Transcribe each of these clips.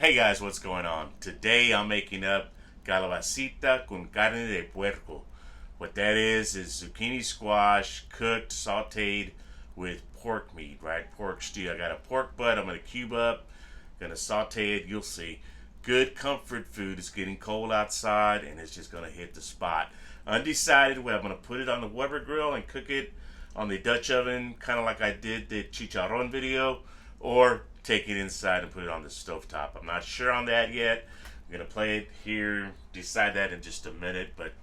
Hey guys, what's going on? Today I'm making up calabacita con carne de puerco. What that is zucchini squash cooked, sauteed with pork meat, right? Pork stew. I got a pork butt. I'm gonna cube up, gonna saute it. You'll see. Good comfort food. It's getting cold outside, and it's just gonna hit the spot. Undecided whether I'm gonna put it on the Weber grill and cook it on the Dutch oven, kind of like I did the chicharron video, or take it inside and put it on the stovetop. I'm not sure on that yet. I'm gonna play it here, decide that in just a minute, but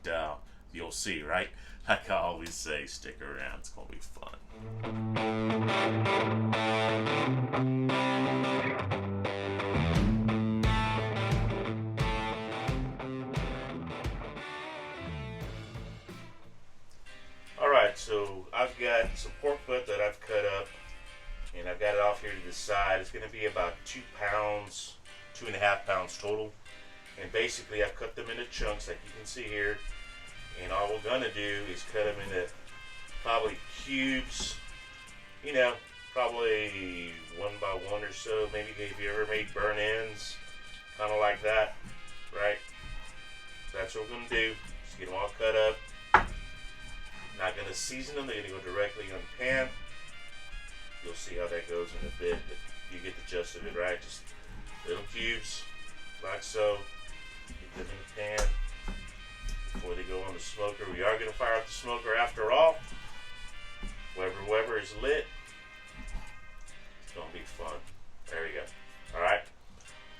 you'll see, right? Like I always say, stick around. It's gonna be fun. All right, so I've got some pork butt that I've cut up, and I've got it off here to the side. It's gonna be about 2 pounds, 2.5 pounds total. And basically I've cut them into chunks like you can see here. And all we're gonna do is cut them into probably cubes, probably 1 by 1 or so. Maybe if you ever made burn ends, kind of like that, right? So that's what we're gonna do. Just get them all cut up. Not gonna season them, they're gonna go directly on the pan. You'll see how that goes in a bit, but you get the gist of it, right? Just little cubes, like so. Get them in the pan before they go on the smoker. We are going to fire up the smoker after all. Weber is lit. It's going to be fun. There we go. Alright.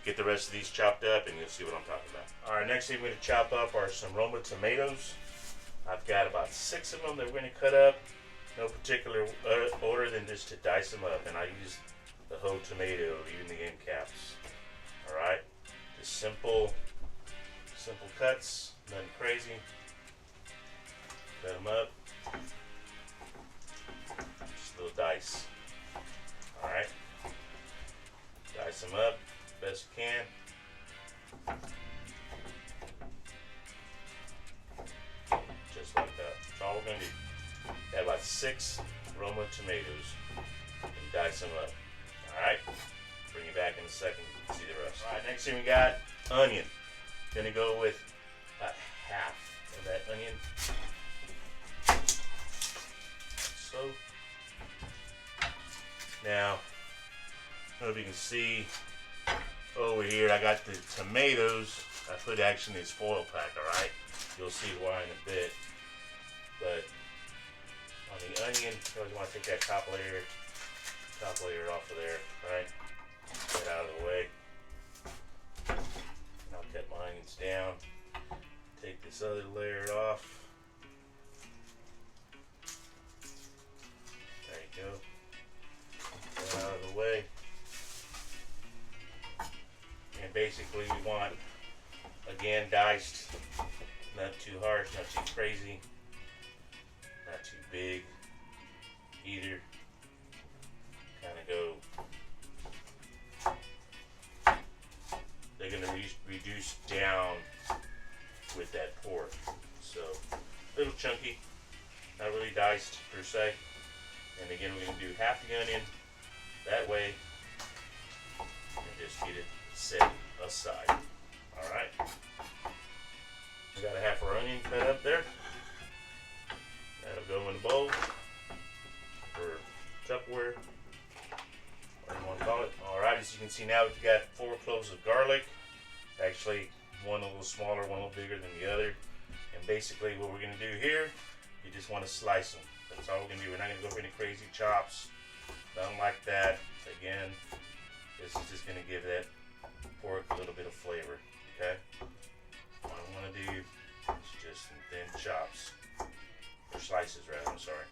Get the rest of these chopped up and you'll see what I'm talking about. Alright, next thing we're going to chop up are some Roma tomatoes. I've got about 6 of them that we're going to cut up. No particular order than just to dice them up. And I use the whole tomato, even the end caps. Alright. Just simple cuts, nothing crazy. Cut them up. Just little dice. Alright. Dice them up best you can. Just like that. That's all we're going to do. Got about 6 Roma tomatoes. And dice them up. Alright. Bring it back in a second. You can see the rest. Alright, next thing we got onion. Gonna go with about half of that onion. So now, I don't know if you can see over here, I got the tomatoes. I put actually in this foil pack, alright? You'll see why in a bit. But on the onion, you always want to take that top layer off of there, right? Get out of the way. I'll cut my onions down. Take this other layer off. There you go. Get out of the way. And basically we want, again, diced. Not too harsh, not too crazy. Not too big either. Kind of go. They're going to reduce down with that pork. So, a little chunky, not really diced per se. And again, we're going to do half the onion that way and just get it set aside. Alright. We got a half our onion cut up there. That'll go in the bowl or Tupperware, whatever you want to call it. Alright, as you can see now, we've got 4 cloves of garlic. Actually, one a little smaller, one a little bigger than the other. And basically what we're going to do here, you just want to slice them. That's all we're going to do. We're not going to go for any crazy chops. Nothing like that. Again, this is just going to give that pork a little bit of flavor. Okay? What I want to do is just some thin chops. Or slices rather, I'm sorry.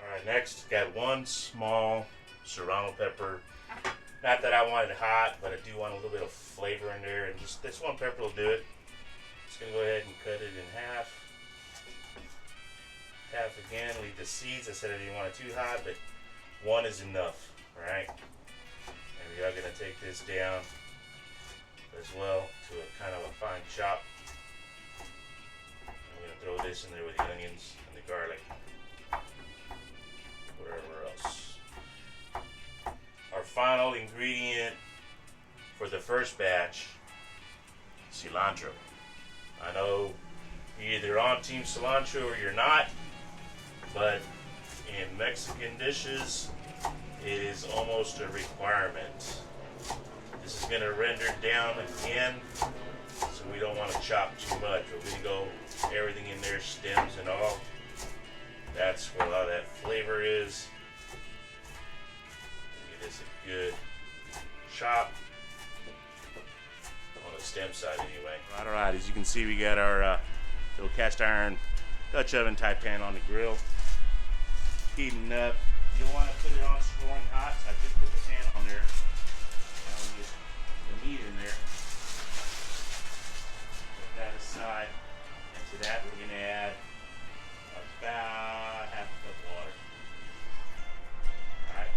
Alright, next, got 1 small serrano pepper. Not that I want it hot, but I do want a little bit of flavor in there. And just this 1 pepper will do it. Just going to go ahead and cut it in half. Half again, leave the seeds. I said I didn't want it too hot, but 1 is enough. Alright? And we are going to take this down as well to a kind of a fine chop. I'm going to throw this in there with the onions and the garlic. Whatever else. final ingredient for the first batch, cilantro. I know you're either on Team Cilantro or you're not, but in Mexican dishes, it is almost a requirement. This is going to render down again, so we don't want to chop too much. We're going to go everything in there, stems and all. That's where a lot of that flavor is. Give this a good chop on the stem side anyway. All right, as you can see, we got our little cast iron Dutch oven type pan on the grill. Heating up. You don't want to put it on scoring hot, so I just put the pan on there. Now we get the meat in there. Put that aside. And to that we're going to add about half a cup of water. Alright.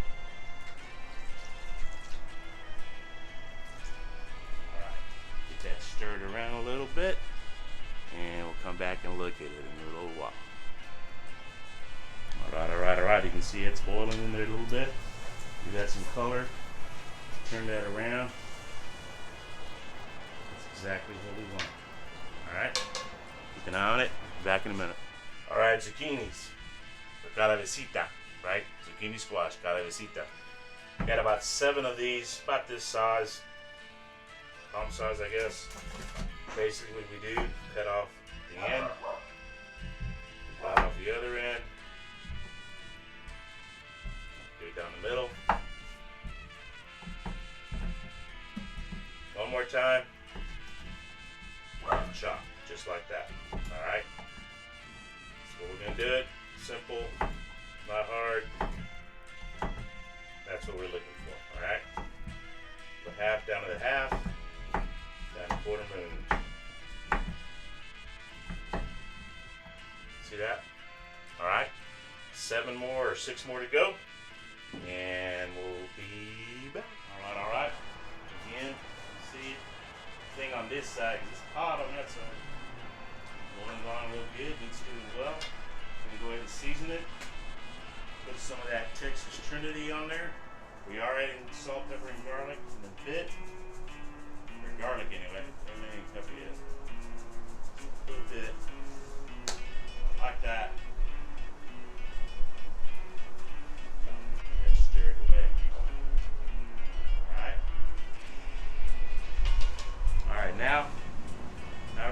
Alright. Get that stirred around a little bit. And we'll come back and look at it in a little while. Alright. You can see it's boiling in there a little bit. We got some color. Turn that around. That's exactly what we want. Alright. Keep an eye on it. Back in a minute. Alright, zucchinis. For calabacita, right? Zucchini squash, calabacita. Got about 7 of these, about this size. Palm size, I guess. Basically what we do, cut off the end. Cut off the other end. Do it down the middle. One more time. And chop, just like that. Alright? That's what we're going to do it. Simple, not hard. That's what we're looking for. Alright? Put half down to the half. Down to quarter moon. See that? Alright? 7 more or 6 more to go. And we'll be back. Alright. Again, see thing on this side, because it's hot on that side. Boiling on real good, needs to as well. Gonna go ahead and season it. Put some of that Texas Trinity on there. We are adding salt, pepper, and garlic in a bit. Or garlic anyway. Everything ain't pepper yet. A little bit. Like that. Stir it away. Alright. Alright, now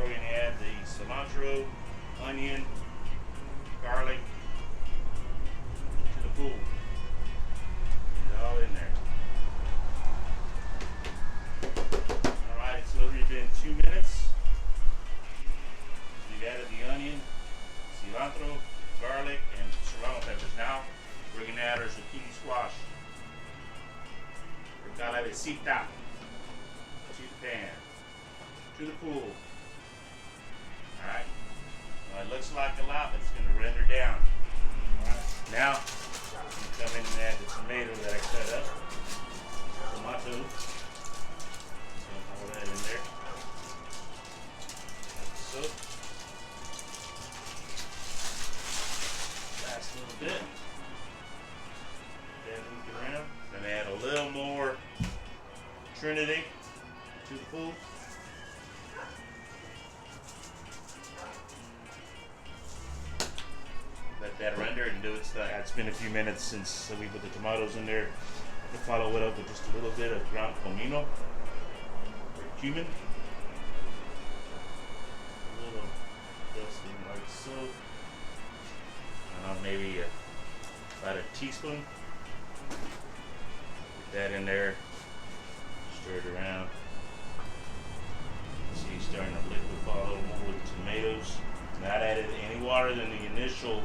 we're going to add the cilantro, onion, garlic to the pool. Get it all in there. Alright, it's literally been 2 minutes. We've added the onion, cilantro, garlic, and serrano peppers. Now we're going to add our zucchini squash. Or calabacita to the pan, to the pool. Alright. Well, it looks like a lot, but it's going to render down. Alright. Now, I'm going to come in and add the tomato that I cut up. Tomato. Just going to pour that in there. Like so. Last little bit. Then move it around. Then add a little more Trinity to the pool. Let that render and do its thing. It's been a few minutes since we put the tomatoes in there. To follow it up with just a little bit of ground comino or cumin. A little dusting like so. Maybe about a teaspoon. Put that in there. Stir it around. See, it's starting to liquefy a little more with the tomatoes. Not added any water than the initial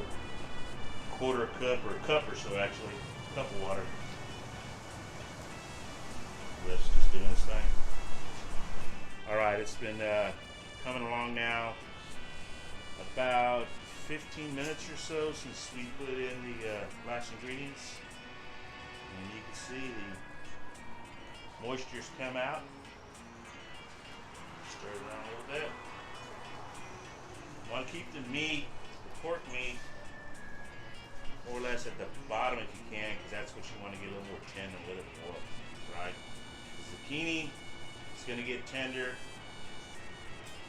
quarter cup or cup or so, actually, cup of water. The rest just doing its thing. Alright, it's been coming along now about 15 minutes or so since we put in the last ingredients. And you can see the moisture's come out. Stir it around a little bit. Want to keep the meat, the pork meat, more or less at the bottom if you can, because that's what you want to get a little more tender with it more, right? The zucchini is going to get tender.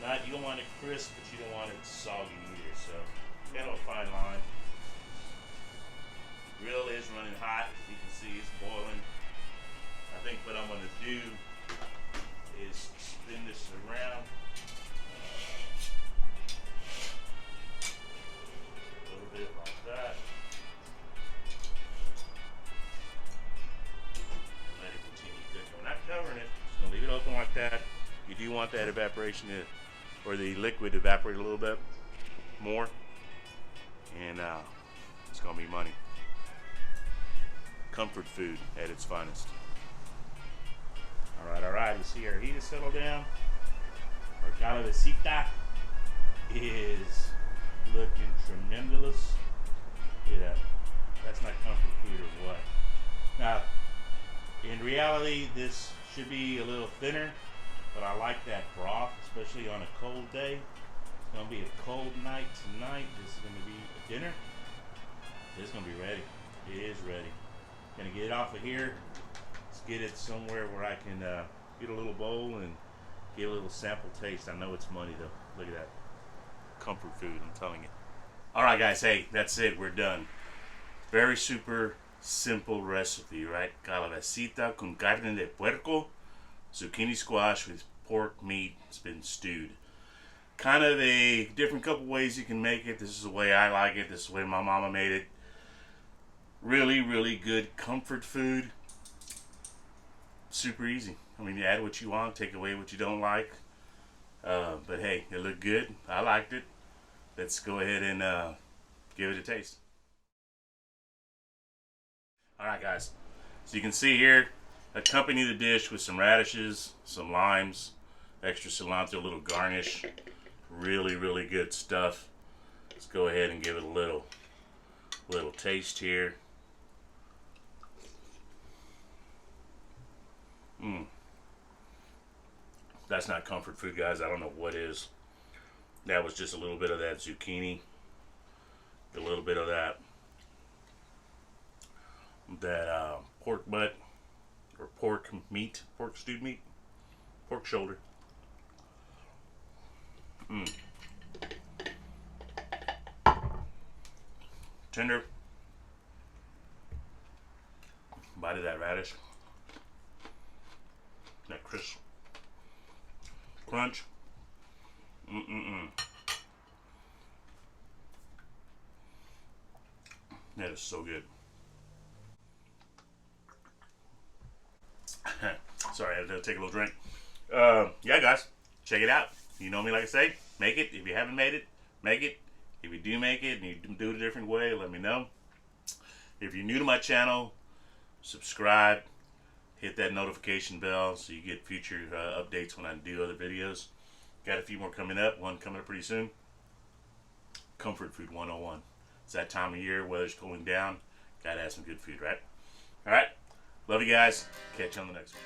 Not, you don't want it crisp, but you don't want it soggy either. So kind of a fine line. The grill is running hot. You can see it's boiling. I think what I'm going to do is spin this around. A little bit like that. And let it continue cooking. We're not covering it. Just going to leave it open like that. You do want that evaporation to, or the liquid to evaporate a little bit more. And it's going to be money. Comfort food at its finest. All right. You see our heat has settled down. Our calabacita is looking tremendous. Yeah, that's not comfort food or what. Now, in reality, this should be a little thinner, but I like that broth, especially on a cold day. It's gonna be a cold night tonight. This is gonna be a dinner. It's gonna be ready. It is ready. Gonna get it off of here. Let's get it somewhere where I can get a little bowl and get a little sample taste. I know it's money though. Look at that. Comfort food, I'm telling you. Alright guys, hey, that's it. We're done. Very super simple recipe, right? Calabacita con carne de puerco. Zucchini squash with pork meat. It's been stewed. Kind of a different couple ways you can make it. This is the way I like it. This is the way my mama made it. Really, really good comfort food. Super easy. I mean, you add what you want, take away what you don't like. But hey, it looked good. I liked it. Let's go ahead and give it a taste. Alright guys, so you can see here, accompany the dish with some radishes, some limes, extra cilantro, a little garnish. Really, really good stuff. Let's go ahead and give it a little taste here. That's not comfort food, guys. I don't know what is. That was just a little bit of that zucchini, a little bit of that pork butt or pork meat, pork stewed meat, pork shoulder. Tender. Bite of that radish. That crisp crunch. That is so good. Sorry, I had to take a little drink. Yeah, guys, check it out. You know me, like I say, make it. If you haven't made it, make it. If you do make it and you do it a different way, let me know. If you're new to my channel, subscribe. Hit that notification bell so you get future updates when I do other videos. Got a few more coming up. One coming up pretty soon. Comfort Food 101. It's that time of year, weather's cooling down. Gotta have some good food, right? Alright. Love you guys. Catch you on the next one.